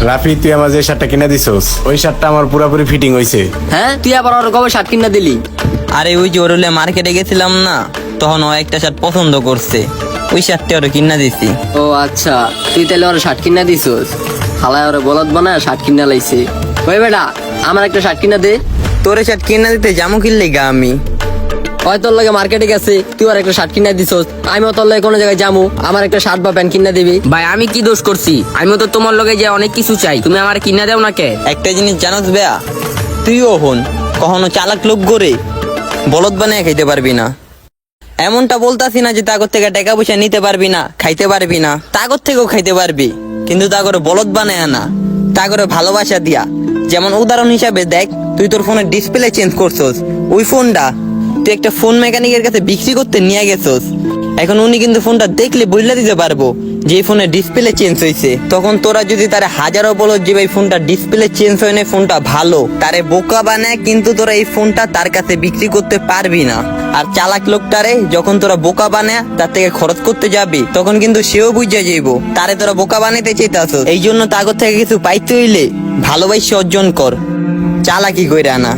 রাফি, তুই আমার যে শার্টটা কিনে দিছস ওই শার্টটা আমার পুরোপুরি ফিটিং হইছে। হ্যাঁ, তুই আবার ওর কবে শার্ট কিনা দিলি? আরে ওই যে ওরলে মার্কেটে গেছিলাম না, তখন ও একটা শার্ট পছন্দ করছে, ওই শার্টটা ওরে কিনা দিছি। ও আচ্ছা, তুই তাহলে ওর শার্ট কিনা দিছস। হালায় ওরে বলদ বানায় শার্ট কিনা লাইছে। ওই বেটা, আমার একটা শার্ট কিনা দে। তোরে শার্ট কিনা দিতে জামু কিনলে গা আমি। হয় তোর লাগে মার্কেটে গেছে, তুই আর একটা শার্ট কিনা দিছস। আমিও তোর লাগে কোনো জায়গায় যামু, আমার একটা শার্ট বা প্যান্ট কিনা দিবি। ভাই আমি কি দোষ করছি? আমিও তো তোমার লগে যে অনেক কিছু চাই, তুমি আমার কিনা দেও না কে? একটা জিনিস জানোস বেয়া, তুইও হন কখনো চালাক লোক করে বলদ বানিয়ে খাইতে পারবি না। এমনটা বলতাছি না যে তাগর থেকে টাকা পয়সা নিতে পারবি না, খাইতে পারবি না, তাগর থেকেও খাইতে পারবি, কিন্তু তাগরে বলদ বানায় না, তাগরে ভালোবাসা দিয়া। যেমন উদাহরণ হিসাবে দেখ, তুই তোর ফোনের ডিসপ্লে চেঞ্জ করছস, ওই ফোনটা তুই একটা ফোন মেকানিকের কাছে বিক্রি করতে নিয়ে গেছস। এখন উনি কিন্তু ফোনটা দেখলে বইলা দিতে পারবো যে এই ফোনের ডিসপ্লে চেঞ্জ হয়েছে। তখন তোরা যদি তারা হাজারো বলো যে ভাই ফোনটা ডিসপ্লে চেঞ্জ হয় না, ফোনটা ভালো, তারে বোকা বানায় কিন্তু তোরা এই ফোনটা তার কাছে বিক্রি করতে পারবি না। আর চালাক লোকটারে যখন তোরা বোকা বানায় তার থেকে খরচ করতে যাবি, তখন কিন্তু সেও বুঝা যাইবো তারে তোরা বোকা বানাইতে চাইতাছস। এই জন্য তাগর থেকে কিছু পাইতে হইলে ভালোবাসা অর্জন কর, চালাকি কইরা না।